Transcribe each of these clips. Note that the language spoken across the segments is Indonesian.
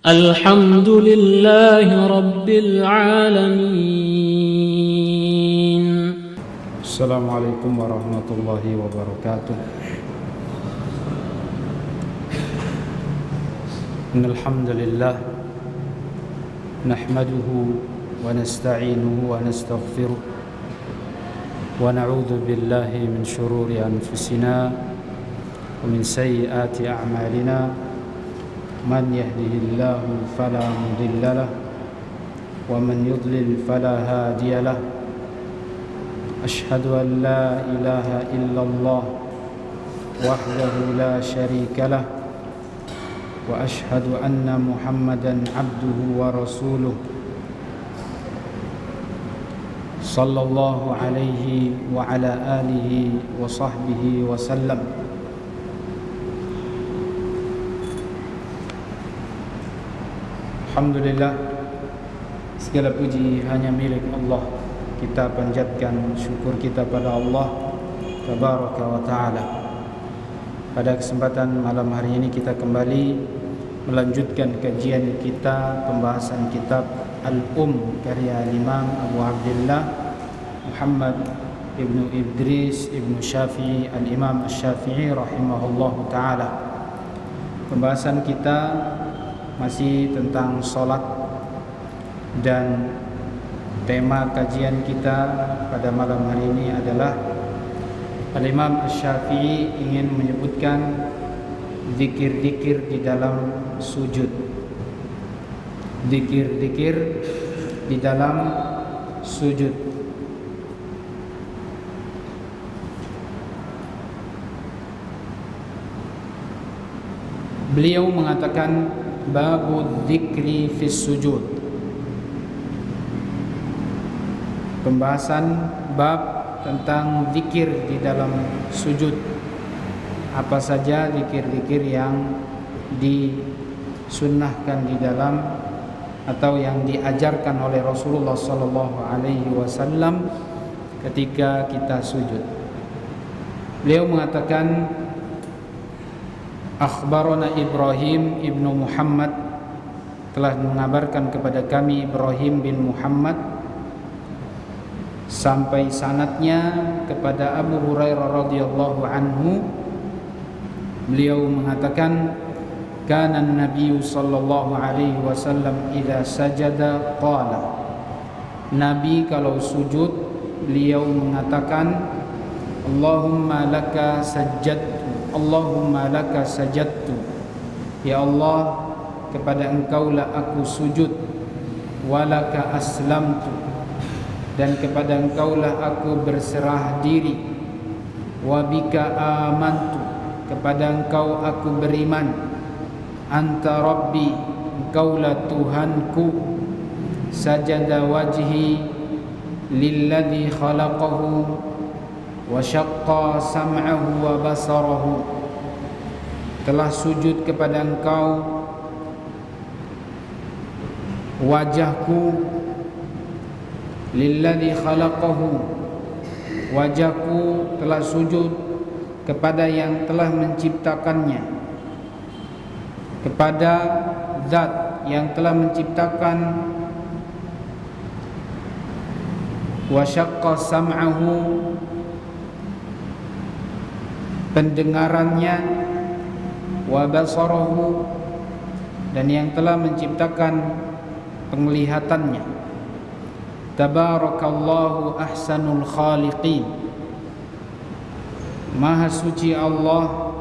الحمد لله رب العالمين. السلام عليكم ورحمة الله وبركاته. إن الحمد لله نحمده ونستعينه ونستغفره ونعوذ بالله من شرور أنفسنا ومن سيئات أعمالنا. من يهده الله فلا مضل له ومن يضلل فلا هادي له. أشهد أن لا إله إلا الله وحده لا شريك له وأشهد أن محمدا عبده ورسوله صلى الله عليه وعلى آله وصحبه وسلم. Alhamdulillah, segala puji hanya milik Allah. Kita panjatkan syukur kita pada Allah Tabaraka wa Ta'ala. Pada kesempatan malam hari ini kita kembali melanjutkan kajian kita, pembahasan kitab karya Imam Abu Abdullah Muhammad ibnu Idris ibnu Syafi'i, Al-Imam Asy-Syafi'i rahimahullahu ta'ala. Pembahasan kita masih tentang solat, dan tema kajian kita pada malam hari ini adalah Al-Imam Asy-Syafi'i ingin menyebutkan zikir-zikir di dalam sujud. Zikir-zikir di dalam sujud. Beliau mengatakan babu dzikri fis sujud. Pembahasan bab tentang zikir di dalam sujud. Apa saja zikir-zikir yang disunnahkan di dalam atau yang diajarkan oleh Rasulullah sallallahu alaihi wasallam ketika kita sujud. Beliau mengatakan, akhbarana Ibrahim ibnu Muhammad, telah mengabarkan kepada kami Ibrahim bin Muhammad, sampai sanadnya kepada Abu Hurairah radhiyallahu anhu. Beliau mengatakan, kana an-nabiy sallallahu alaihi wasallam idza sajada qala. Nabi kalau sujud beliau mengatakan, Allahumma laka sajadtu, Allahumma laka sajadtu. Ya Allah, kepada Engkaulah aku sujud. Walaka aslamtu, dan kepada Engkaulah aku berserah diri. Wabika amantu, kepada Engkau aku beriman. Anta Rabbi, Engkaulah Tuhanku. Sajada wajhi lilladzi khalaqahu wa syaqqa sam'ahu wa basarahu. Telah sujud kepada Engkau wajahku, lilladzi khalaqahu, wajahku telah sujud kepada yang telah menciptakannya, kepada zat yang telah menciptakan. Wa syaqqa sam'ahu, pendengarannya. Wa basarahu, dan yang telah menciptakan penglihatannya. Tabarakallahu ahsanul khaliqin. Maha suci Allah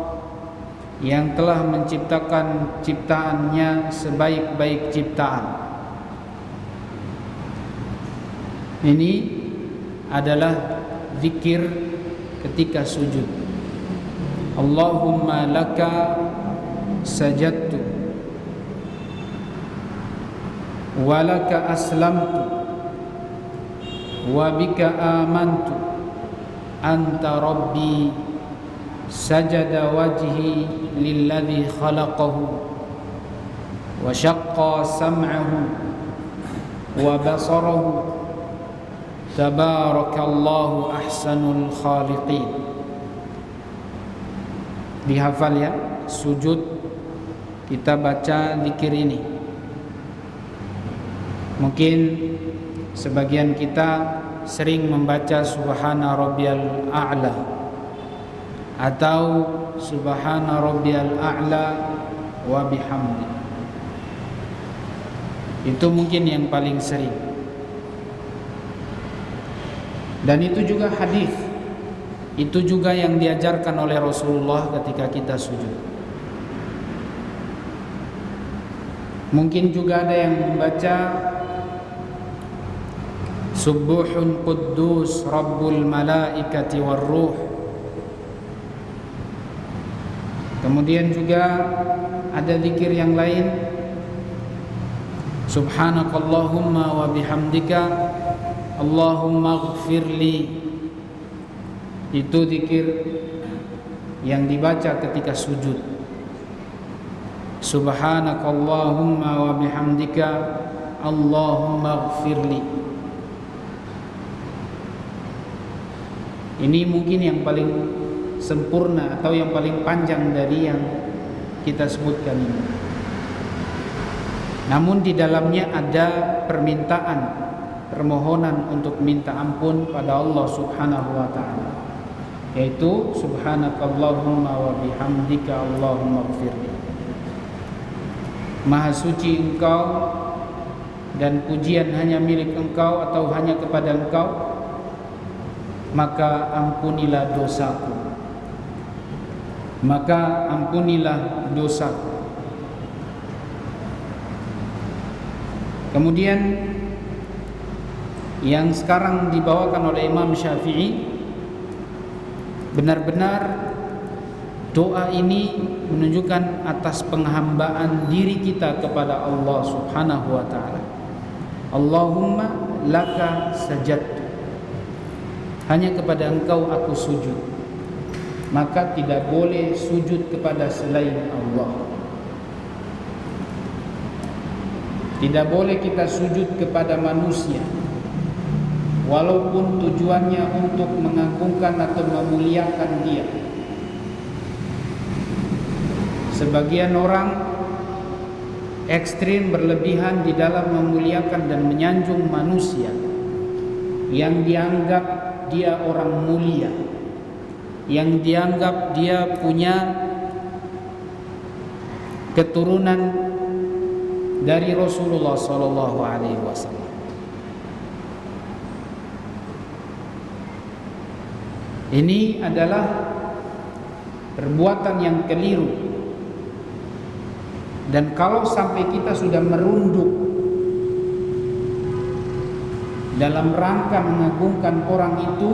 yang telah menciptakan ciptaannya sebaik-baik ciptaan. Ini adalah zikir ketika sujud. Allahumma laka sajadtu wa laka aslamtu wa bika amantu. Anta Rabbi, sajada wajhi lilladzi khalaqahu wa syaqqa sam'ahu wa basarahu. Tabarakallahu ahsanul khaliqin. Dihafal ya, sujud kita baca zikir ini. Mungkin sebagian kita sering membaca Subhana Rabbiyal A'la atau Subhana Rabbiyal A'la wa bihamdi. Itu mungkin yang paling sering. Dan itu juga hadis. Itu juga yang diajarkan oleh Rasulullah ketika kita sujud. Mungkin juga ada yang membaca Subuhun Quddus Rabbul Malaikati Warruh. Kemudian juga ada zikir yang lain, Subhanakallahumma wa bihamdika Allahumma ighfirli. Itu zikir yang dibaca ketika sujud. Subhanakallahumma wa bihamdika Allahumma ighfirli. Ini mungkin yang paling sempurna atau yang paling panjang dari yang kita sebutkan ini. Namun di dalamnya ada permintaan, permohonan untuk minta ampun pada Allah Subhanahu wa taala, yaitu subhanakallahumma wa bihamdika Allahumma ighfirli. Maha suci Engkau dan pujian hanya milik Engkau atau hanya kepada Engkau, maka ampunilah dosaku. Maka ampunilah dosaku. Kemudian yang sekarang dibawakan oleh Imam Syafi'i, benar-benar doa ini menunjukkan atas penghambaan diri kita kepada Allah Subhanahu wa taala. Allahumma laka sajadtu. Hanya kepada Engkau aku sujud. Maka tidak boleh sujud kepada selain Allah. Tidak boleh kita sujud kepada manusia, walaupun tujuannya untuk mengagungkan atau memuliakan dia. Sebagian orang ekstrim berlebihan di dalam memuliakan dan menyanjung manusia yang dianggap dia orang mulia, yang dianggap dia punya keturunan dari Rasulullah sallallahu alaihi wasallam. Ini adalah perbuatan yang keliru. Dan kalau sampai kita sudah merunduk dalam rangka mengagungkan orang itu,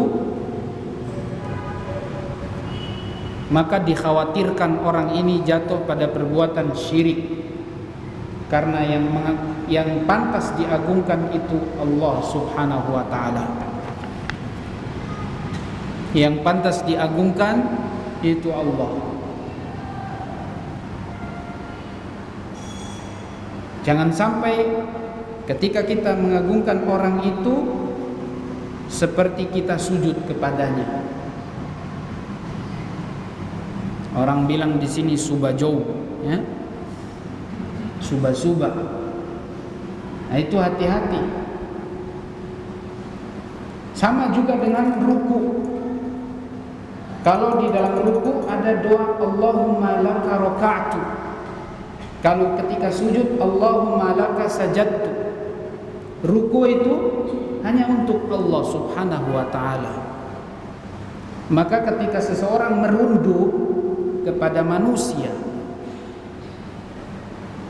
maka dikhawatirkan orang ini jatuh pada perbuatan syirik. Karena yang pantas diagungkan itu Allah Subhanahu wa taala. Yang pantas diagungkan itu Allah. Jangan sampai ketika kita mengagungkan orang itu seperti kita sujud kepadanya. Orang bilang di sini subajou, ya, subah-subah. Nah itu hati-hati. Sama juga dengan ruku. Kalau di dalam ruku ada doa Allahumma laka raka'tu. Kalau ketika sujud Allahumma laka sajadtu. Ruku itu hanya untuk Allah Subhanahu wa taala. Maka ketika seseorang merunduk kepada manusia,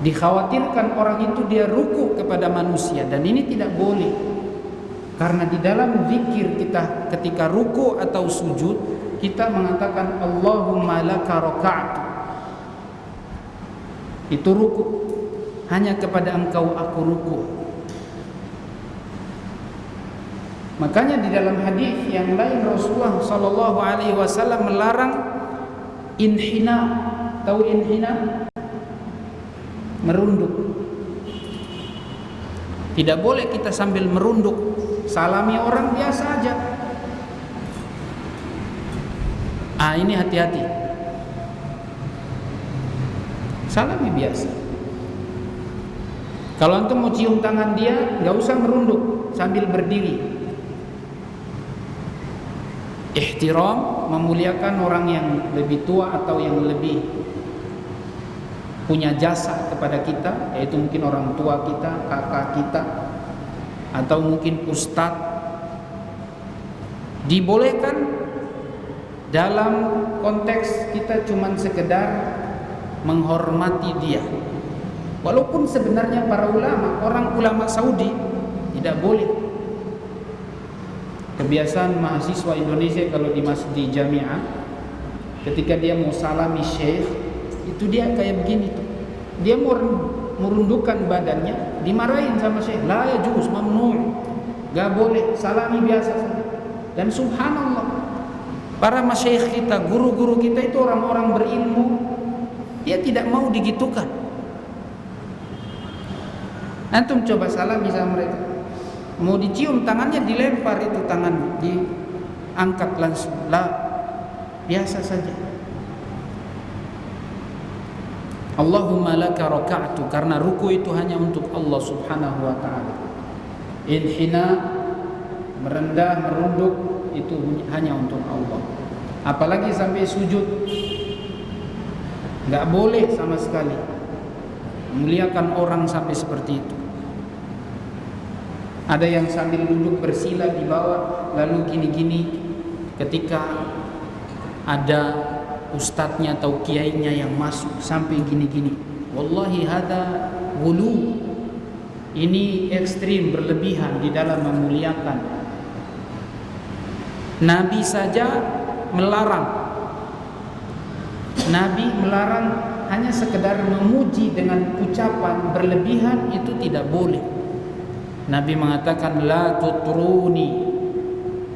dikhawatirkan orang itu dia ruku kepada manusia, dan ini tidak boleh. Karena di dalam zikir kita ketika ruku atau sujud, kita mengatakan Allahumma laka raka'tu. Itu ruku, hanya kepada Engkau aku ruku. Makanya di dalam hadis yang lain Rasulullah sallallahu alaihi wasallam melarang inhina. Tahu inhina? Merunduk. Tidak boleh kita sambil merunduk salami orang biasa aja. Ini hati-hati. Salami biasa. Kalau antum mau cium tangan dia, nggak usah merunduk sambil berdiri. Ihtiram, memuliakan orang yang lebih tua atau yang lebih punya jasa kepada kita, yaitu mungkin orang tua kita, kakak kita, atau mungkin ustadz. Dibolehkan dalam konteks kita cuman sekedar menghormati dia. Walaupun sebenarnya para ulama, orang ulama Saudi tidak boleh. Kebiasaan mahasiswa Indonesia kalau di jamiah, ketika dia mau salami syekh, itu dia kayak begini tuh. Dia mau merundukkan badannya, dimarahin sama syekh. La yajuz, mamnu'. Gak boleh, salami biasa saja. Dan subhanallah, para masyayikh kita, guru-guru kita itu orang-orang berilmu, dia tidak mau digitukan. Antum coba salami sama mereka, mau dicium tangannya dilempar, itu tangan diangkat langsung, lah biasa saja. Allahumma laka raka'tu, karena ruku itu hanya untuk Allah subhanahu wa ta'ala. Inhina, merendah, merunduk, itu hanya untuk Allah. Apalagi sampai sujud, nggak boleh sama sekali memuliakan orang sampai seperti itu. Ada yang sambil duduk bersila di bawah, lalu gini-gini ketika ada ustadznya atau kiainya yang masuk sampai gini-gini. Wallahi hada ghulu. Ini ekstrim, berlebihan di dalam memuliakan. Nabi saja melarang. Nabi melarang hanya sekedar memuji dengan ucapan berlebihan, itu tidak boleh. Nabi mengatakan la tutruni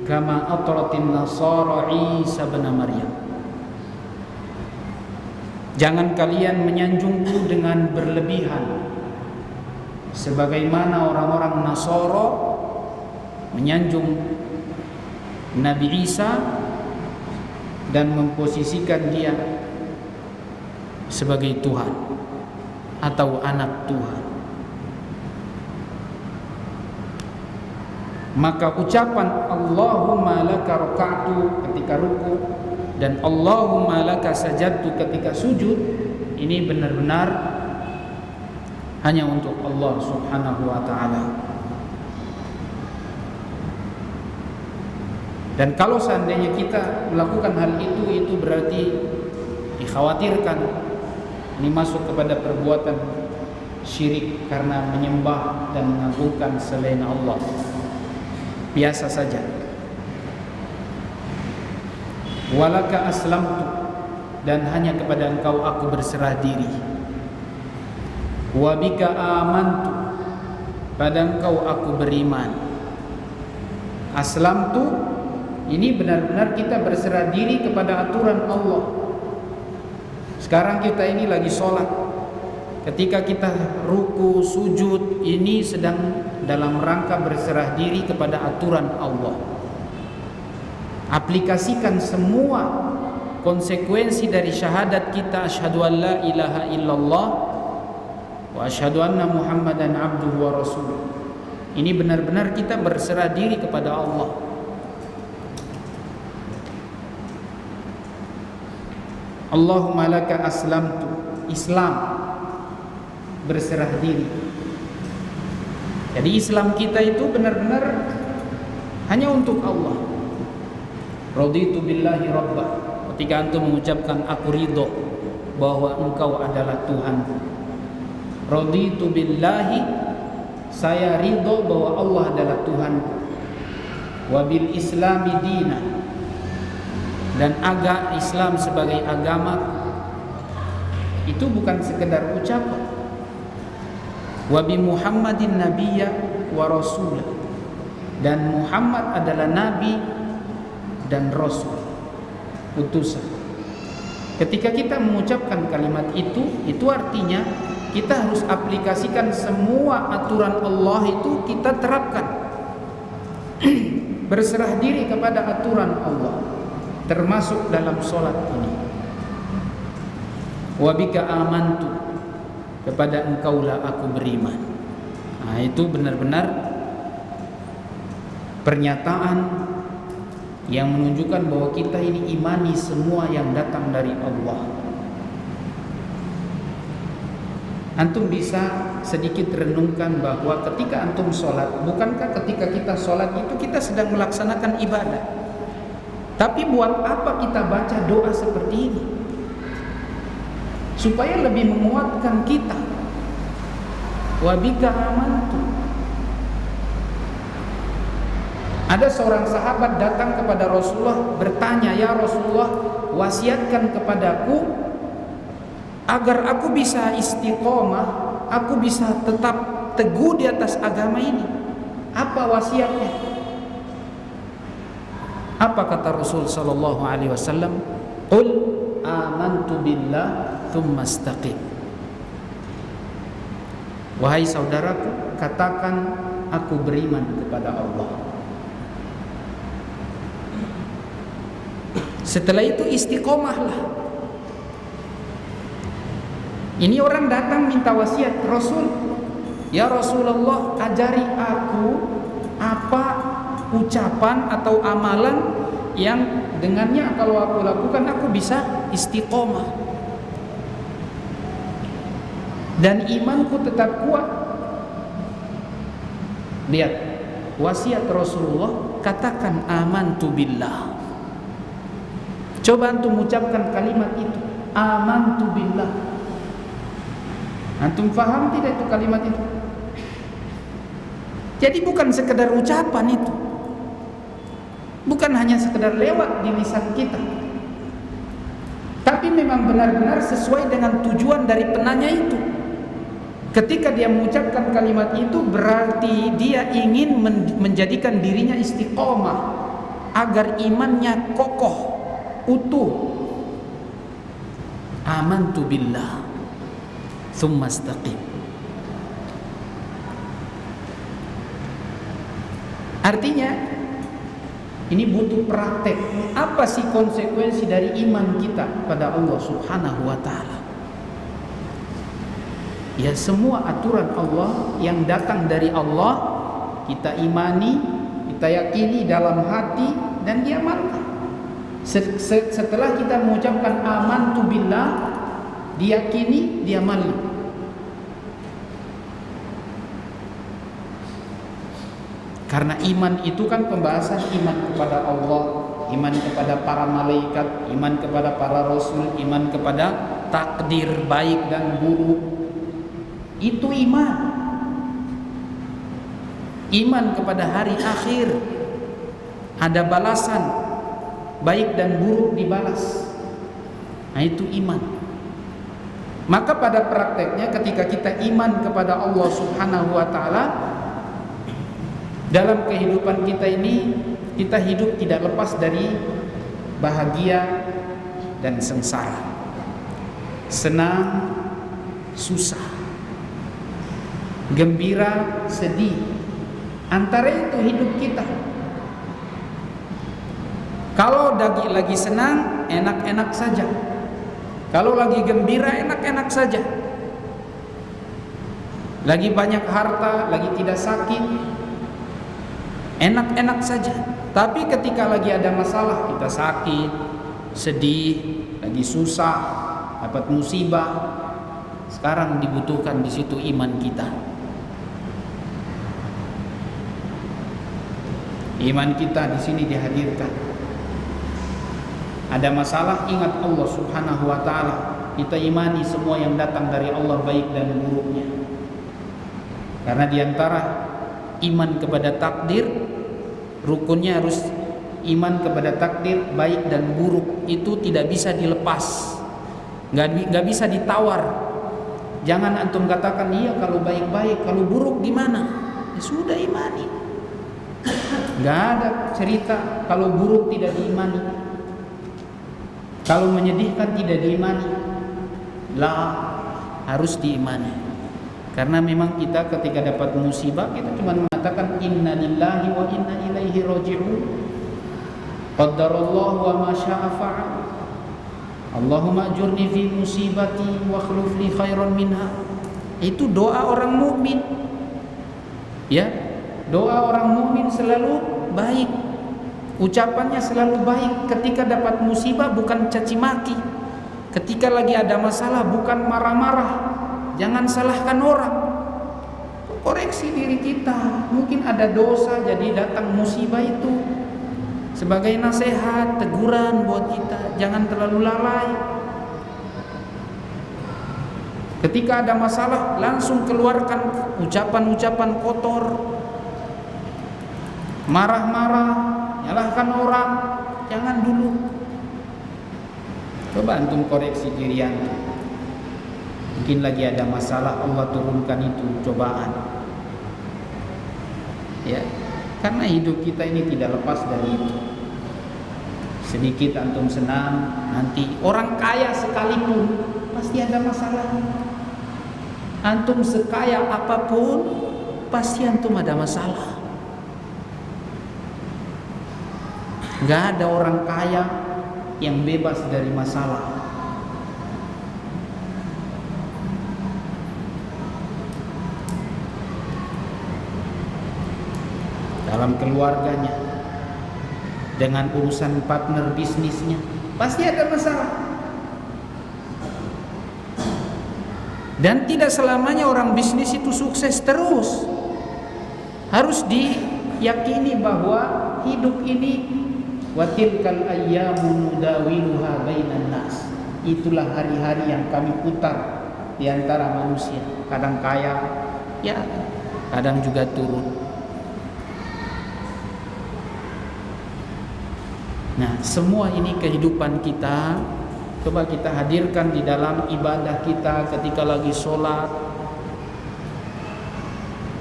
kama atratin nasara Isa bin Maryam. Jangan kalian menyanjungku dengan berlebihan sebagaimana orang-orang Nasara menyanjung Nabi Isa dan memposisikan dia sebagai Tuhan atau anak Tuhan. Maka ucapan Allahumma laka raka'tu ketika ruku dan Allahumma laka sajadtu ketika sujud, ini benar-benar hanya untuk Allah subhanahu wa ta'ala. Dan kalau seandainya kita melakukan hal itu berarti dikhawatirkan ini masuk kepada perbuatan syirik karena menyembah dan mengagungkan selain Allah. Biasa saja. Walaka aslamtu, dan hanya kepada engkau aku berserah diri. Wa bika amantu, pada engkau aku beriman. Aslamtu, ini benar-benar kita berserah diri kepada aturan Allah. Sekarang kita ini lagi sholat. Ketika kita ruku, sujud, ini sedang dalam rangka berserah diri kepada aturan Allah. Aplikasikan semua konsekuensi dari syahadat kita, asyhadu an la ilaha illallah wa asyhadu anna Muhammadan abduhu wa rasuluh. Ini benar-benar kita berserah diri kepada Allah. Allahumma laka aslamtu, Islam, berserah diri. Jadi Islam kita itu benar-benar hanya untuk Allah. Raditu billahi rabbah, ketika antum mengucapkan aku ridho bahwa engkau adalah Tuhanku. Raditu billahi, saya ridho bahwa Allah adalah Tuhanku. Wa bil islami dina, dan agama Islam sebagai agama itu bukan sekedar ucapan. Wa bi Muhammadin nabiyya wa rasulah, dan Muhammad adalah nabi dan rasul, utusan. Ketika kita mengucapkan kalimat itu artinya kita harus aplikasikan semua aturan Allah itu kita terapkan. Berserah diri kepada aturan Allah, termasuk dalam sholat ini. Wa bika amantu, kepada engkaulah aku beriman. Nah, itu benar-benar pernyataan yang menunjukkan bahwa kita ini imani semua yang datang dari Allah. Antum bisa sedikit renungkan bahwa ketika antum sholat, bukankah ketika kita sholat itu kita sedang melaksanakan ibadah? Tapi buat apa kita baca doa seperti ini? Supaya lebih menguatkan kita. Wa bika amantu. Ada seorang sahabat datang kepada Rasulullah bertanya, "Ya Rasulullah, wasiatkan kepadaku agar aku bisa istiqomah, aku bisa tetap teguh di atas agama ini. Apa wasiatnya?" Apa kata Rasul sallallahu alaihi wasallam? "Qul amantu billah tsumma istaqim." Wahai saudaraku, katakan aku beriman kepada Allah. Setelah itu istiqomahlah. Ini orang datang minta wasiat, "Rasul, ya Rasulullah, ajari aku apa ucapan atau amalan yang dengannya kalau aku lakukan aku bisa istiqomah dan imanku tetap kuat." Lihat, wasiat Rasulullah, katakan amantu billah. Coba antum ucapkan kalimat itu, amantu billah. Antum faham tidak itu kalimat itu? Jadi bukan sekedar ucapan itu, bukan hanya sekedar lewat di lisan kita, tapi memang benar-benar sesuai dengan tujuan dari penanya itu. Ketika dia mengucapkan kalimat itu, berarti dia ingin menjadikan dirinya istiqomah agar imannya kokoh, utuh. Amantu billah tsumma istaqim. Artinya ini butuh praktek. Apa sih konsekuensi dari iman kita pada Allah Subhanahu wa taala? Ya, semua aturan Allah yang datang dari Allah kita imani, kita yakini dalam hati dan diamalkan. Setelah kita mengucapkan amantu billah, diyakini, diamali. Karena iman itu kan pembahasan iman kepada Allah, iman kepada para malaikat, iman kepada para rasul, iman kepada takdir baik dan buruk. Itu iman. Iman kepada hari akhir, ada balasan baik dan buruk dibalas. Nah, itu iman. Maka pada prakteknya ketika kita iman kepada Allah Subhanahu wa taala, dalam kehidupan kita ini kita hidup tidak lepas dari bahagia dan sengsara, senang, susah, gembira, sedih. Antara itu hidup kita. Kalau lagi senang, enak-enak saja. Kalau lagi gembira, enak-enak saja. Lagi banyak harta, lagi tidak sakit, enak-enak saja. Tapi ketika lagi ada masalah, kita sakit, sedih, lagi susah, dapat musibah, sekarang dibutuhkan di situ iman kita. Iman kita di sini dihadirkan. Ada masalah, ingat Allah Subhanahu wa taala. Kita imani semua yang datang dari Allah baik dan buruknya. Karena diantara iman kepada takdir, rukunnya harus iman kepada takdir baik dan buruk. Itu tidak bisa dilepas, nggak bisa ditawar. Jangan antum katakan iya kalau baik-baik, kalau buruk gimana? Ya sudah, imani. Nggak ada cerita kalau buruk tidak diimani, kalau menyedihkan tidak diimani. Lah, harus diimani. Karena memang kita ketika dapat musibah, kita cuma mengatakan inna lillahi wa inna ilaihi raji'un. Qaddarallahu wa ma syaa fa'al. Allahumma ajurni fi musibati wa akhlif li khairan minha. Itu doa orang mukmin. Ya, doa orang mukmin selalu baik, ucapannya selalu baik. Ketika dapat musibah bukan caci maki, ketika lagi ada masalah bukan marah-marah. Jangan salahkan orang, koreksi diri kita. Mungkin ada dosa jadi datang musibah itu sebagai nasihat, teguran buat kita. Jangan terlalu lalai. Ketika ada masalah langsung keluarkan ucapan-ucapan kotor, marah-marah, nyalahkan orang. Jangan dulu. Coba antum koreksi diri antum. Mungkin lagi ada masalah, Allah turunkan itu cobaan. Ya, karena hidup kita ini tidak lepas dari itu. Sedikit antum senang, nanti orang kaya sekalipun pasti ada masalah. Antum sekaya apapun pasti antum ada masalah. Gak ada orang kaya yang bebas dari masalah. Dalam keluarganya, dengan urusan partner bisnisnya, pasti ada masalah. Dan tidak selamanya orang bisnis itu sukses terus. Harus diyakini bahwa hidup ini wa tilkal ayyamu nudawiluha bainan nas. Itulah hari-hari yang kami putar di antara manusia. Kadang kaya, ya, kadang juga turun. Nah, semua ini kehidupan kita. Coba kita hadirkan di dalam ibadah kita ketika lagi sholat.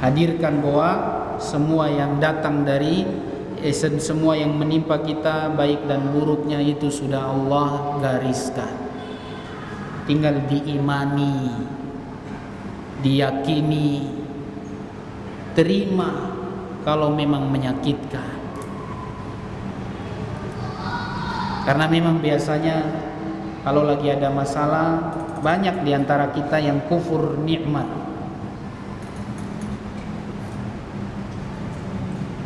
Hadirkan bahwa semua yang datang dari semua yang menimpa kita, baik dan buruknya, itu sudah Allah gariskan. Tinggal diimani, diyakini, terima kalau memang menyakitkan. Karena memang biasanya kalau lagi ada masalah, banyak diantara kita yang kufur nikmat.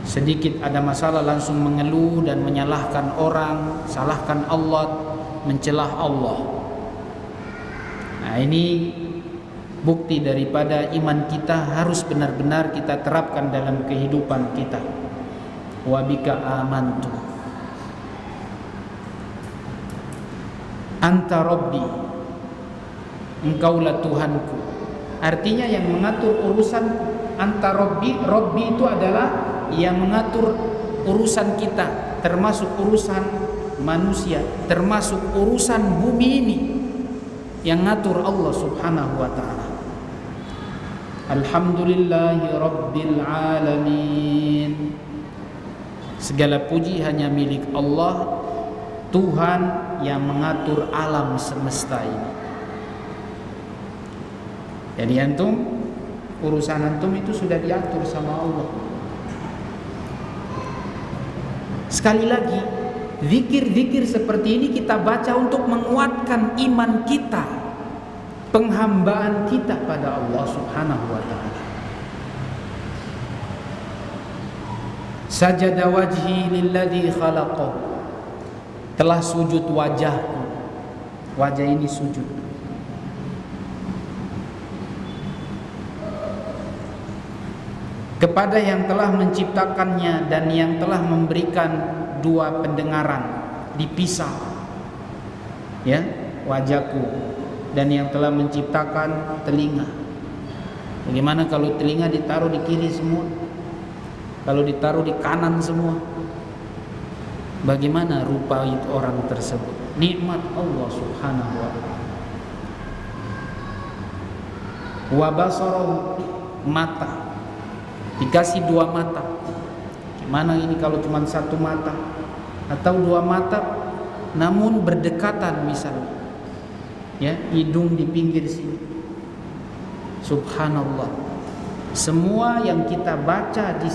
Sedikit ada masalah langsung mengeluh dan menyalahkan orang, salahkan Allah, mencelah Allah. Nah, ini bukti daripada iman kita harus benar-benar kita terapkan dalam kehidupan kita. Wa bika amantu, anta Rabbi, engkaulah Tuhanku. Artinya yang mengatur urusan anta Rabbi. Rabbi itu adalah yang mengatur urusan kita, termasuk urusan manusia, termasuk urusan bumi ini, yang ngatur Allah subhanahu wa ta'ala. Alhamdulillahi rabbil alamin. Segala puji hanya milik Allah, Tuhan yang mengatur alam semesta ini. Jadi antum, urusan antum itu sudah diatur sama Allah. Sekali lagi, zikir-zikir seperti ini kita baca untuk menguatkan iman kita, penghambaan kita pada Allah subhanahu wa ta'ala. Sajada wajhi lilladzi khalaqahu, telah sujud wajahku. Wajah ini sujud. Kepada yang telah menciptakannya dan yang telah memberikan dua pendengaran, dipisah, ya, wajahku, dan yang telah menciptakan telinga. Bagaimana kalau telinga ditaruh di kiri semua? Kalau ditaruh di kanan semua? Bagaimana rupa itu orang tersebut? Nikmat Allah subhanahu wa ta'ala. Wa basarahu, mata, dikasih dua mata. Gimana ini kalau cuma satu mata atau dua mata namun berdekatan misalnya, ya, hidung di pinggir sini. Subhanallah. Semua yang kita baca di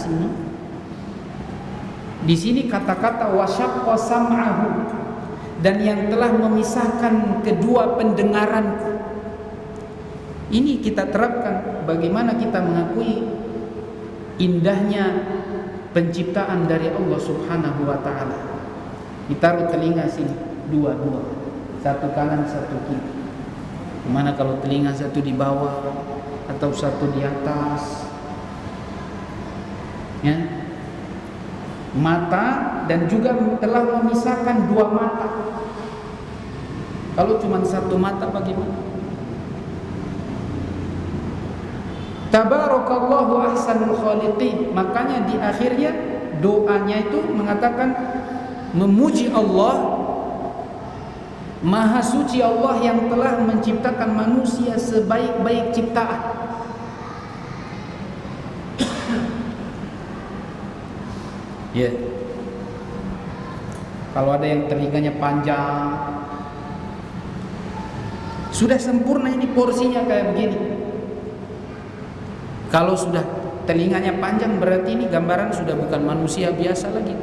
sini kata-kata wasyaqqa sam'ahu, dan yang telah memisahkan kedua pendengaranku. Ini kita terapkan bagaimana kita mengakui indahnya penciptaan dari Allah Subhanahu wa taala. Ditaruh telinga sini, dua-dua. Satu kanan, satu kiri. Gimana kalau telinga satu di bawah atau satu di atas? Ya. Mata dan juga telah memisahkan dua mata. Kalau cuma satu mata bagaimana? Tabarakallahu ahsanul khaliqin. Makanya di akhirnya doanya itu mengatakan memuji Allah, Maha suci Allah yang telah menciptakan manusia sebaik-baik ciptaan. Ya. Kalau ada yang telinganya panjang, sudah sempurna ini porsinya kayak begini. Kalau sudah telinganya panjang berarti ini gambaran sudah bukan manusia biasa lagi.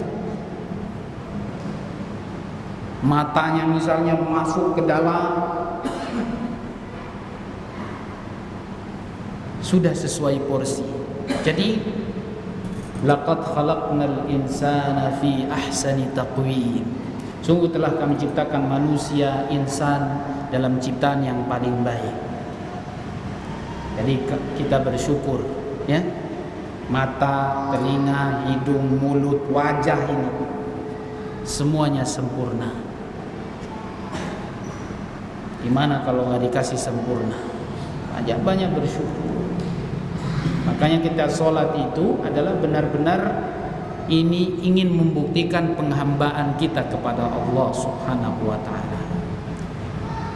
Matanya misalnya masuk ke dalam, sudah sesuai porsi. Jadi laqad khalaqnal insana fi ahsani taqwim. Sungguh telah kami ciptakan manusia insan dalam ciptaan yang paling baik. Jadi kita bersyukur, ya. Mata, telinga, hidung, mulut, wajah ini semuanya sempurna. Gimana kalau nggak dikasih sempurna? Banyak bersyukur. Makanya kita sholat itu adalah benar-benar ini ingin membuktikan penghambaan kita kepada Allah Subhanahu wa ta'ala.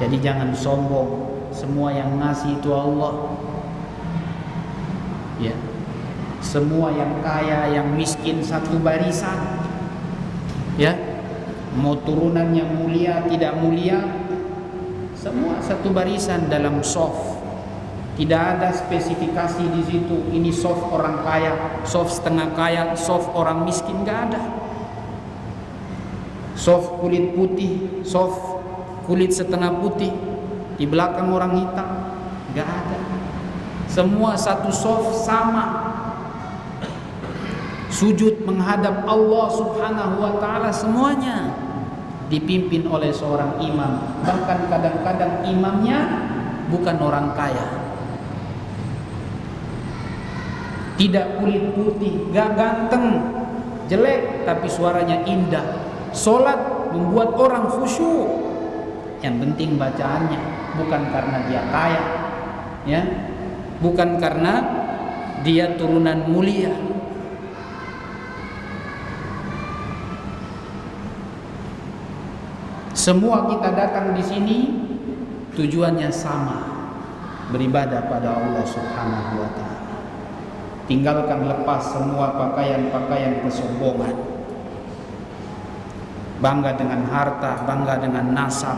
Jadi jangan sombong, semua yang ngasih itu Allah. Ya. Semua yang kaya, yang miskin satu barisan. Ya. Mau turunan yang mulia, tidak mulia, semua satu barisan dalam shaf. Tidak ada spesifikasi di situ. Ini soft orang kaya, soft setengah kaya, soft orang miskin, nggak ada. Soft kulit putih, soft kulit setengah putih, di belakang orang hitam, nggak ada. Semua satu soft sama. Sujud menghadap Allah Subhanahu wa ta'ala semuanya dipimpin oleh seorang imam. Bahkan kadang-kadang imamnya bukan orang kaya. Tidak kulit putih, gak ganteng, jelek, tapi suaranya indah. Solat membuat orang khusyuk. Yang penting bacaannya, bukan karena dia kaya, ya, bukan karena dia turunan mulia. Semua kita datang di sini tujuannya sama, beribadah pada Allah Subhanahu wa ta'ala. Tinggalkan, lepas semua pakaian-pakaian kesombongan. Bangga dengan harta, bangga dengan nasab,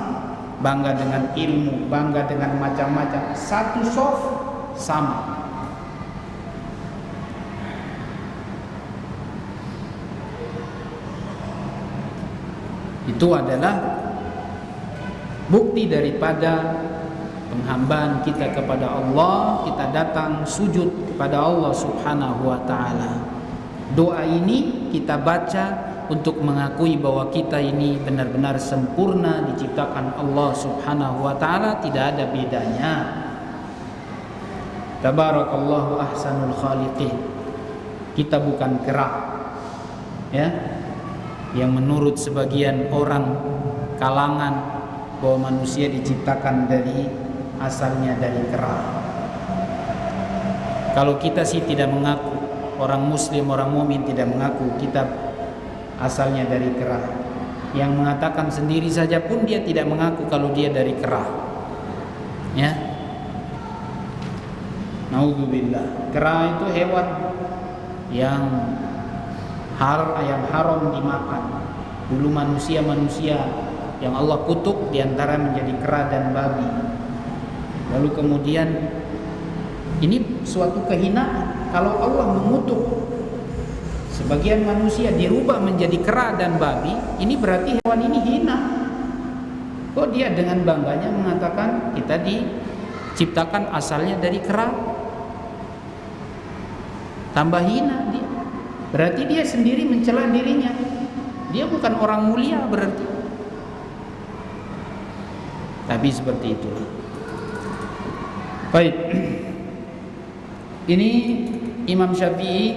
bangga dengan ilmu, bangga dengan macam-macam. Satu soft sama. Itu adalah bukti daripada penghambaan kita kepada Allah. Kita datang sujud kepada Allah Subhanahu wa ta'ala. Doa ini kita baca untuk mengakui bahwa kita ini benar-benar sempurna diciptakan Allah Subhanahu wa ta'ala, tidak ada bedanya. Tabarakallahu ahsanul khaliqin. Kita bukan kera, ya, yang menurut sebagian orang kalangan bahwa manusia diciptakan dari asalnya dari kera. Kalau kita sih tidak mengaku, orang muslim, orang mukmin tidak mengaku kita asalnya dari kera. Yang mengatakan sendiri saja pun dia tidak mengaku kalau dia dari kera. Ya. Naudzubillah. Kera itu hewan yang haram dimakan. Dulu manusia yang Allah kutuk diantara menjadi kera dan babi. Lalu kemudian ini suatu kehinaan. Kalau Allah mengutuk sebagian manusia dirubah menjadi kera dan babi, ini berarti hewan ini hina. Kok dia dengan bangganya mengatakan kita diciptakan asalnya dari kera? tambah hina dia. Berarti dia sendiri mencela dirinya. Dia bukan orang mulia berarti. Tapi seperti itulah. Baik. Ini Imam Syafi'i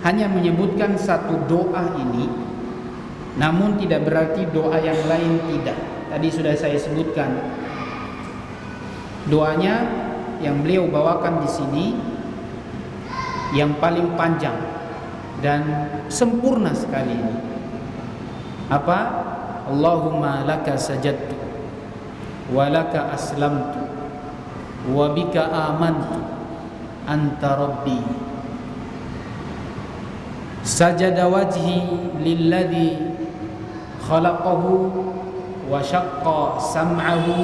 hanya menyebutkan satu doa ini, namun tidak berarti doa yang lain tidak. Tadi sudah saya sebutkan doanya yang beliau bawakan di sini yang paling panjang dan sempurna sekali ini. Apa? Allahumma laka sajadtu wa laka aslamtu wa bika amantu anta rabbi sajada wajhi lilladhi khalaqahu wa syaqqa sam'ahu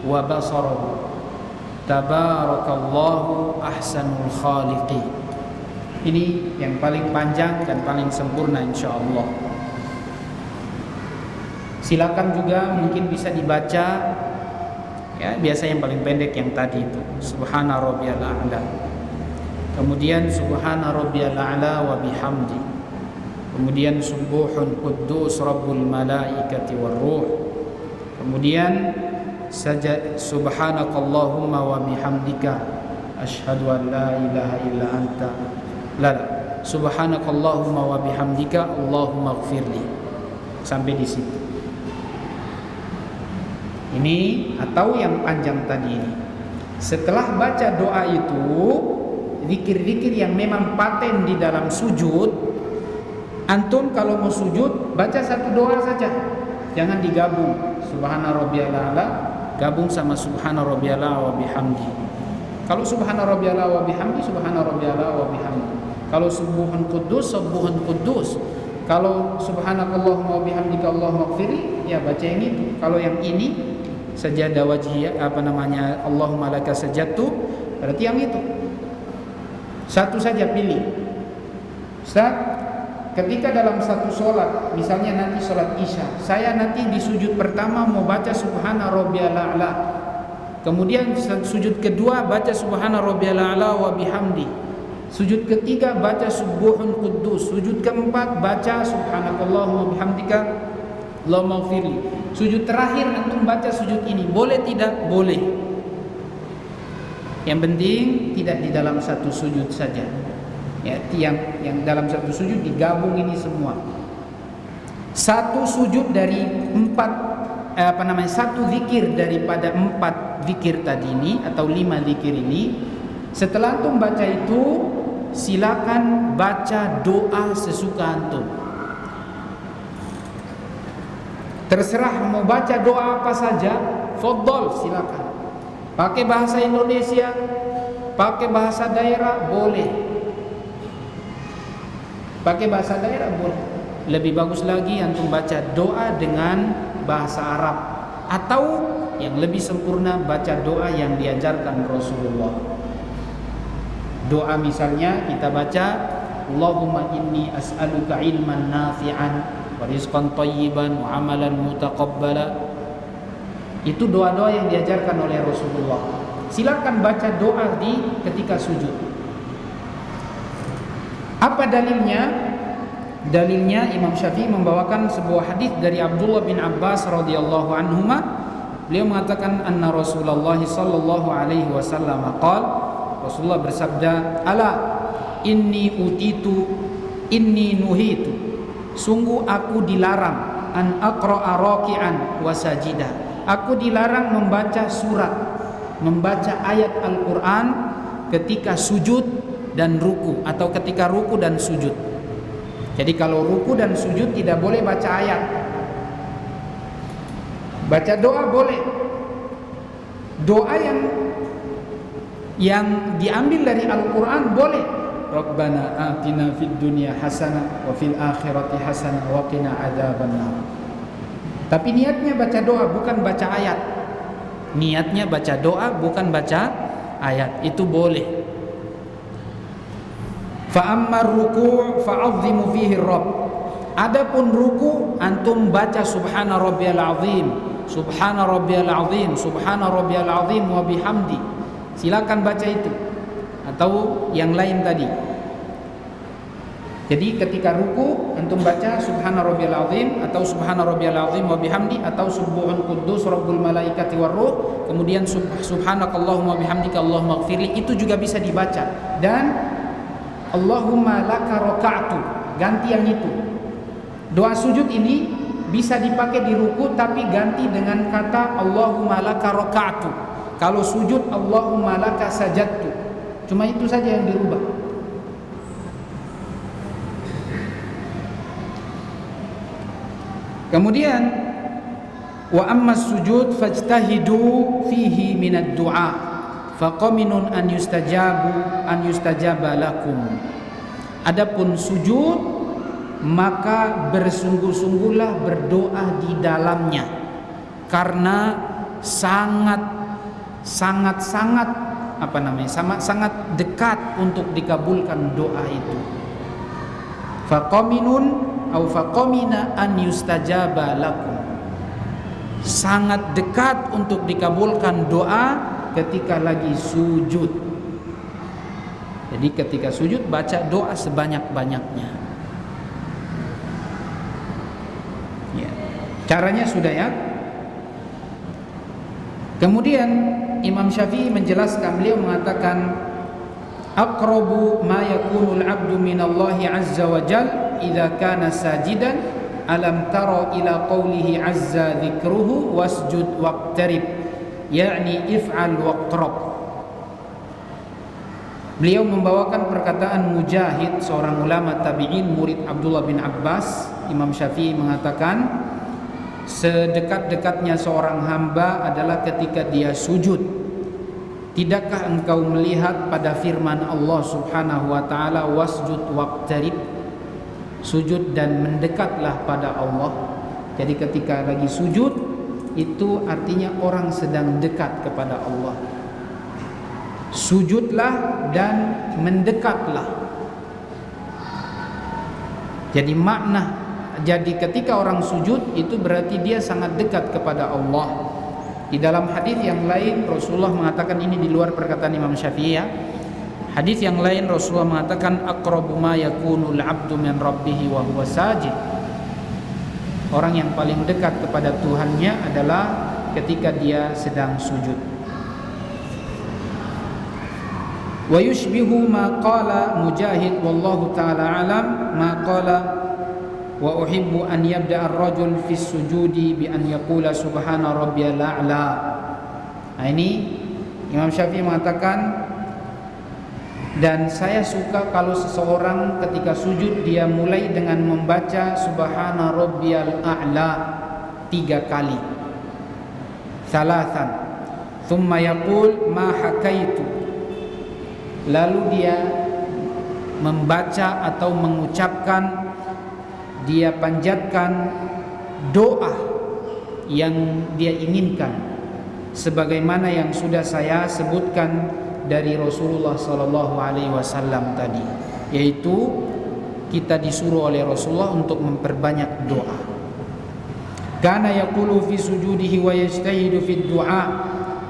wa basarahu tabarakallahu ahsanul khaliqin. Ini yang paling panjang dan paling sempurna insyaallah. Silakan juga mungkin bisa dibaca ya, biasa yang paling pendek yang tadi itu subhana rabbiyal a'la, kemudian subhana rabbiyal a'la wa bihamdi, kemudian subuhun quddus rabbul malaikati war ruh, kemudian subhanakallahumma wa bihamdika asyhadu an la ilaha illa anta subhanakallahumma wa bihamdika Allahumma ighfirli, sampai di situ. Ini atau yang panjang tadi ini. Setelah baca doa itu, zikir-zikir yang memang paten di dalam sujud, antum kalau mau sujud baca satu doa saja, jangan digabung. Subhana rabbiyal a'la gabung sama subhana rabbiyal a'la wa bihamdi. Kalau subhana rabbiyal a'la wa bihamdi, subhana rabbiyal a'la wa bihamdi. Kalau subuhun quddus, subuhun quddus. Kalau subhanakallahumma wa bihamdika Allahumma ighfirli, ya baca yang itu. Kalau yang ini sajadah wajhi Allahumma laka sajadtu, berarti yang itu. Satu saja pilih. Ustaz, ketika dalam satu sholat, misalnya nanti sholat isya, saya nanti di sujud pertama mau baca subhana rabbiyal a'la, kemudian sujud kedua baca subhana rabbiyal a'la wa bihamdi, sujud ketiga baca subuhun quddus, sujud keempat baca subhanakallahumma bihamdika Allahumma ighfirli, sujud terakhir antum baca sujud ini. Boleh tidak? Boleh. Yang penting tidak di dalam satu sujud saja. Ya, yang dalam satu sujud digabung ini semua. Satu sujud dari satu zikir daripada 4 zikir tadi ini atau 5 zikir ini. Setelah antum baca itu, silakan baca doa sesuka antum. Terserah mau baca doa apa saja, fadhol, silakan. Pakai bahasa Indonesia, pakai bahasa daerah boleh. Pakai bahasa daerah boleh. Lebih bagus lagi antum baca doa dengan bahasa Arab, atau yang lebih sempurna baca doa yang diajarkan Rasulullah. Doa misalnya kita baca Allahumma inni as'aluka ilman nafi'an wa rizqan thayyiban wa amalan mutaqabbala. Itu doa-doa yang diajarkan oleh Rasulullah. Silakan baca doa ketika sujud. Apa dalilnya? Dalilnya Imam Syafi'i membawakan sebuah hadis dari Abdullah bin Abbas radhiyallahu anhuma. Beliau mengatakan anna Rasulullah sallallahu alaihi wasallam qala, Rasulullah bersabda, ala inni nuhitu, sungguh aku dilarang an aqra'a raki'an wa sajida, aku dilarang membaca surat, membaca ayat Al-Quran ketika sujud dan ruku, atau ketika ruku dan sujud. Jadi kalau ruku dan sujud tidak boleh baca ayat. Baca doa boleh. Doa yang diambil dari Al-Quran boleh. Rabbana atina fid dunya hasanah wa fil akhirati hasanah wa qina adzabannar. Tapi niatnya baca doa, bukan baca ayat. Niatnya baca doa, bukan baca ayat. Itu boleh. Fa ammar ruku' fa'azzimu fihi rabb. Adapun ruku, antum baca subhana rabbiyal azim, subhana rabbiyal azim, subhana rabbiyal azim wa bihamdi. Silakan baca itu. Atau yang lain tadi. Jadi ketika ruku antum baca subhana rabbiyal azim atau subhana rabbiyal azim wa bihamdi atau subuhun quddus rabbul malaikati warruh, kemudian subhanakallahumma bihamdika allahumma ighfirli, itu juga bisa dibaca. Dan Allahumma laka raka'tu, ganti yang itu. Doa sujud ini bisa dipakai di ruku tapi ganti dengan kata Allahumma laka raka'tu. Kalau sujud Allahumma laka sajadtu. Cuma itu saja yang dirubah. Kemudian wa amma sujud fajtahidu fihi minad du'a faqaminun an yustajaba lakum. Adapun sujud maka bersungguh-sungguhlah berdoa di dalamnya karena sangat dekat untuk dikabulkan doa itu. Faqaminun au faqamina an yustajaba lakum, sangat dekat untuk dikabulkan doa ketika lagi sujud. Jadi ketika sujud baca doa sebanyak-banyaknya ya. Caranya sudah ya. Kemudian Imam Syafi'i menjelaskan, beliau mengatakan aqrabu ma yakunul 'abdu minallahi 'azza wa jalla idza kana sajidan alam tara ila qawlihi 'azza dzikruhu wasjud waqtarib, yakni if'al waqtarab. Beliau membawakan perkataan Mujahid, seorang ulama tabi'in murid Abdullah bin Abbas. Imam Syafi'i mengatakan sedekat-dekatnya seorang hamba adalah ketika dia sujud. Tidakkah engkau melihat pada firman Allah Subhanahu wa taala wasjud waqtarib, sujud dan mendekatlah pada Allah. Jadi ketika lagi sujud itu artinya orang sedang dekat kepada Allah. Sujudlah dan mendekatlah. Jadi ketika orang sujud itu berarti dia sangat dekat kepada Allah. Di dalam hadis yang lain Rasulullah mengatakan, ini di luar perkataan Imam Syafi'i ya. Hadis yang lain Rasulullah mengatakan aqrabu ma yakunul 'abdu min rabbih wa huwa sajid. Orang yang paling dekat kepada Tuhannya adalah ketika dia sedang sujud. Wa yushbihu ma qala Mujahid wallahu taala alam ma qala wa uhibbu an yabda'a ar-rajul fi sujudi bi an yaqula subhana rabbiyal a'la. Nah ini Imam Syafi'i mengatakan, dan saya suka kalau seseorang ketika sujud dia mulai dengan membaca subhana rabbiyal a'la 3 kali. Salasan. Thumma yaqul ma hakaitu. Lalu dia membaca atau mengucapkan, dia panjatkan doa yang dia inginkan sebagaimana yang sudah saya sebutkan dari Rasulullah sallallahu alaihi wasallam tadi, yaitu kita disuruh oleh Rasulullah untuk memperbanyak doa. Kana yaqulu fi sujudihi wa yajtahidu fi du'a,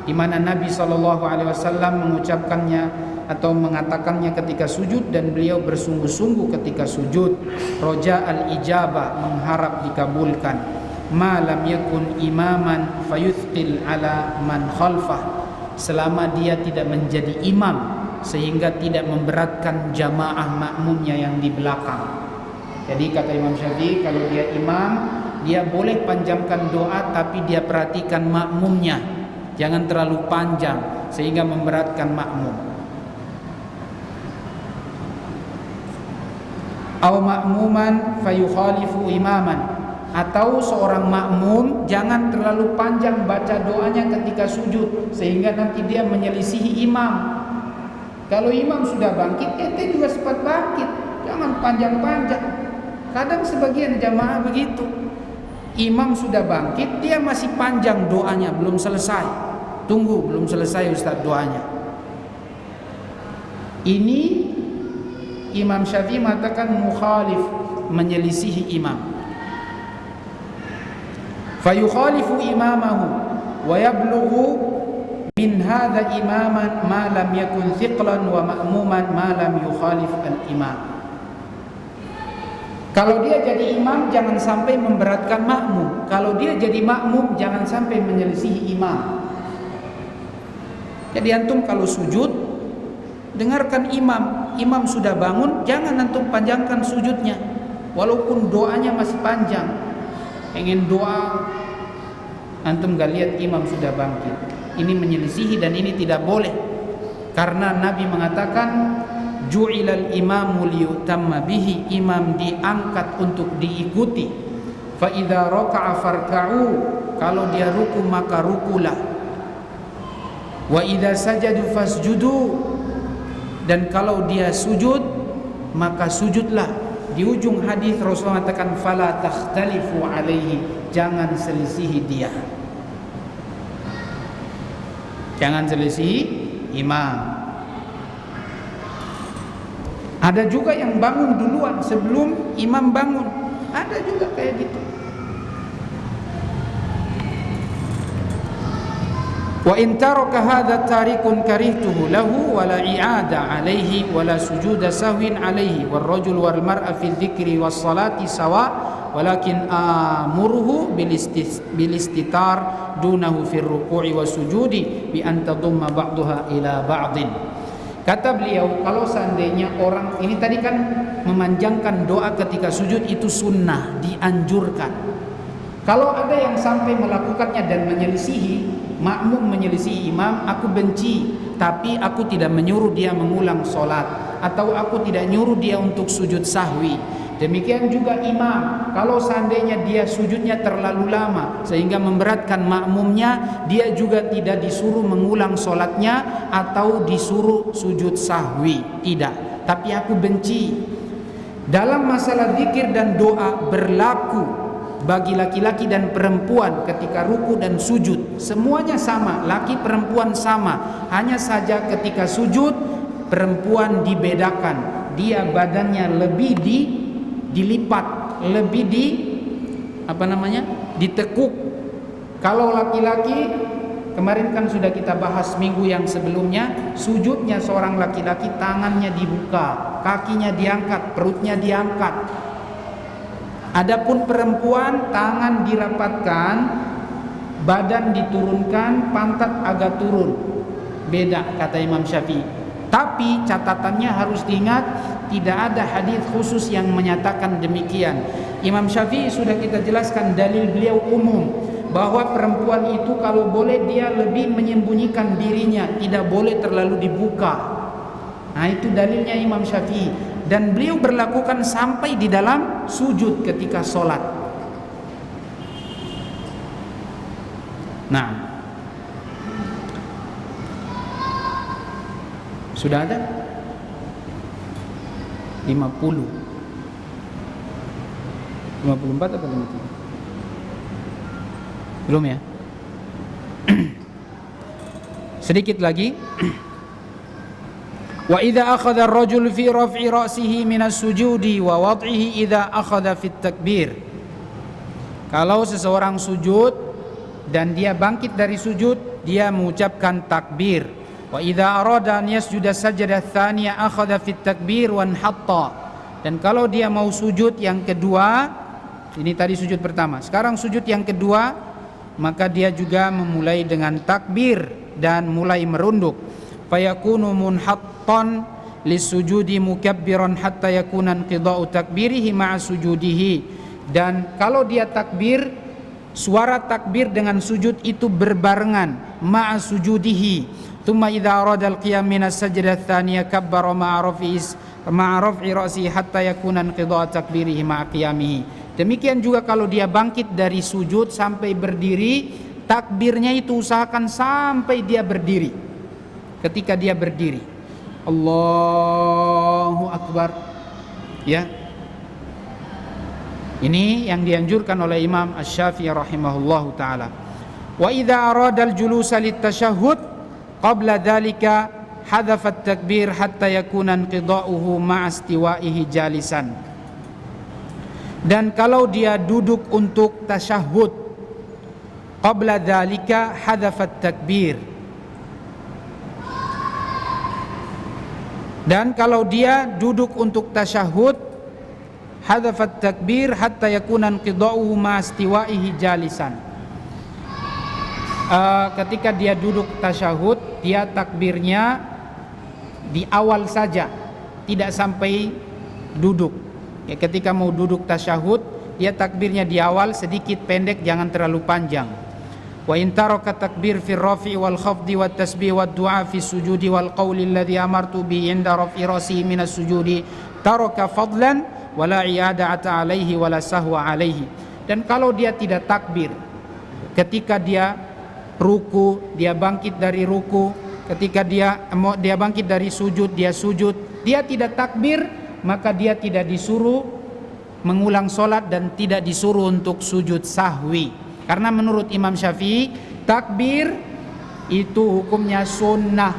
di mana Nabi sallallahu alaihi wasallam mengucapkannya atau mengatakannya ketika sujud, dan beliau bersungguh-sungguh ketika sujud. Roja al-ijabah, mengharap dikabulkan. Ma lam yakun imaman fayuthqil ala man khalfah, selama dia tidak menjadi imam sehingga tidak memberatkan jamaah makmumnya yang di belakang. Jadi kata Imam Syafi'i, kalau dia imam dia boleh panjangkan doa tapi dia perhatikan makmumnya, jangan terlalu panjang sehingga memberatkan makmum. Aw ma'muman fayukhalifu imaman, atau seorang makmum jangan terlalu panjang baca doanya ketika sujud sehingga nanti dia menyelisihi imam. Kalau imam sudah bangkit, ente juga cepat bangkit, jangan panjang-panjang. Kadang sebagian jamaah begitu, imam sudah bangkit dia masih panjang doanya, belum selesai. Tunggu, belum selesai Ustaz doanya. Ini Imam Syafi'i mengatakan mukhalif, menyelisihi imam. Fayukhalifu imamahu wa yablughu min hadha imaman ma lam yakun thiqlan wa ma'muman ma lam yukhalif al-imam. Kalau dia jadi imam jangan sampai memberatkan makmum. Kalau dia jadi makmum jangan sampai menyelisihi imam. Jadi antum kalau sujud dengarkan imam. Imam sudah bangun, jangan antum panjangkan sujudnya. Walaupun doanya masih panjang. Pengen doa, antum gak lihat imam sudah bangkit. Ini menyelisihi dan ini tidak boleh. Karena Nabi mengatakan ju'ilal imamu liyutamma bihi, imam diangkat untuk diikuti. Fa idza raka'a farka'u, kalau dia ruku maka rukulah. Wa idza sajadu fasjudu, dan kalau dia sujud maka sujudlah. Di ujung hadis Rasulullah mengatakan fala takhtalifu alaihi, jangan selisihi dia. Jangan selisihi imam. Ada juga yang bangun duluan sebelum imam bangun. Ada juga kayak gitu. Wa in taraka hadha tarikun karihtuhu lahu wa la i'ada alayhi wa la sujuda sahwin alayhi wal rajul wal mar'a fi dzikri was salati sawa walakin amuruhu bil istitar dunahu fi ruku'i was sujudi bi an tadumma ba'daha ila ba'din. Kata beliau, kalau seandainya orang ini tadi kan memanjangkan doa ketika sujud itu sunnah, dianjurkan. Kalau ada yang sampai melakukannya dan menyelisihi, makmum menyelisihi imam, aku benci, tapi aku tidak menyuruh dia mengulang sholat, atau aku tidak nyuruh dia untuk sujud sahwi. Demikian juga imam, kalau seandainya dia sujudnya terlalu lama sehingga memberatkan makmumnya, dia juga tidak disuruh mengulang sholatnya atau disuruh sujud sahwi, tidak. Tapi aku benci. Dalam masalah zikir dan doa berlaku bagi laki-laki dan perempuan ketika ruku dan sujud, semuanya sama, laki perempuan sama. Hanya saja ketika sujud perempuan dibedakan, dia badannya lebih dilipat, lebih ditekuk. Kalau laki-laki, kemarin kan sudah kita bahas minggu yang sebelumnya, sujudnya seorang laki-laki tangannya dibuka, kakinya diangkat, perutnya diangkat. Adapun perempuan tangan dirapatkan, badan diturunkan, pantat agak turun. Beda kata Imam Syafi'i. Tapi catatannya harus diingat, tidak ada hadis khusus yang menyatakan demikian. Imam Syafi'i sudah kita jelaskan dalil beliau umum, bahwa perempuan itu kalau boleh dia lebih menyembunyikan dirinya, tidak boleh terlalu dibuka. Nah itu dalilnya Imam Syafi'i, dan beliau berlakukan sampai di dalam sujud ketika sholat. Nah, sudah ada 50 54 apa 53? Belum ya? Sedikit lagi. Wa idza akhadha ar-rajul fi raf'i ra'sihi min as-sujudi wa wad'ihi idza akhadha fi at-takbir. Kalau seseorang sujud dan dia bangkit dari sujud, dia mengucapkan takbir. Wa idza arada an yasjuda sajdah tsaniyah akhadha fi at-takbir wa hatta. Dan kalau dia mau sujud yang kedua, ini tadi sujud pertama, sekarang sujud yang kedua, maka dia juga memulai dengan takbir dan mulai merunduk. Fayakunu munhattan lisujudi mukabbiran hatta yakuna inqida'u takbirihi ma'a sujudihi. Dan kalau dia takbir, suara takbir dengan sujud itu berbarengan, ma'a sujudihi. Thumma idza arada al-qiyam min as-sajdah ats-tsaniyah kabbara ma'a raf'i ra'si hatta yakuna inqida'u takbirihi ma'a qiyamihi. Demikian juga kalau dia bangkit dari sujud sampai berdiri, takbirnya itu usahakan sampai dia berdiri. Ketika dia berdiri, Allahu Akbar, ya. Ini yang dianjurkan oleh Imam Asy-Syafi'i rahimahullahu taala. Wa idza arada al-julusa lit-tasyahhud qabla dzalika hadhafa at-takbir hatta yakuna inqida'uhu ma'a istiwa'ihi jalisan. Dan kalau dia duduk untuk tasyahud, qabla dzalika hadhafa at-takbir. Dan kalau dia duduk untuk tasyahud, hadzafat takbir hatta yakuna inqida'uhu ma istiwa'ihi jalisan. Ketika dia duduk tasyahud, dia takbirnya di awal saja, tidak sampai duduk. Ya, ketika mau duduk tasyahud, dia takbirnya di awal, sedikit pendek, jangan terlalu panjang. Wa in taraka takbir fi rafi wal khafdi wat tasbih wad du'a fi sujudi wal qawli alladhi amartu bi inda rafi rasi minas sujudi taraka fadlan wala i'adata alaihi wala sahwa alaihi. Dan kalau dia tidak takbir ketika dia ruku, dia bangkit dari ruku, ketika dia bangkit dari sujud, dia sujud, dia tidak takbir, maka dia tidak disuruh mengulang solat dan tidak disuruh untuk sujud sahwi. Karena menurut Imam Syafi'i, takbir itu hukumnya sunnah.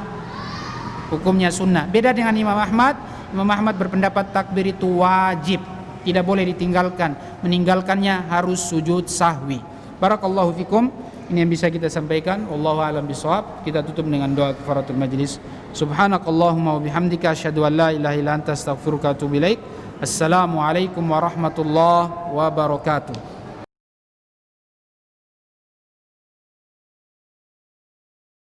Hukumnya sunnah. Beda dengan Imam Ahmad. Imam Ahmad berpendapat takbir itu wajib, tidak boleh ditinggalkan. Meninggalkannya harus sujud sahwi. Barakallahu fikum. Ini yang bisa kita sampaikan. Wallahu a'lam bishawab. Kita tutup dengan doa kafaratul majlis. Subhanakallahumma wa bihamdika asyhadu an la ilaha illa anta astaghfiruka wa atubu ilaik. Assalamualaikum warahmatullahi wabarakatuh.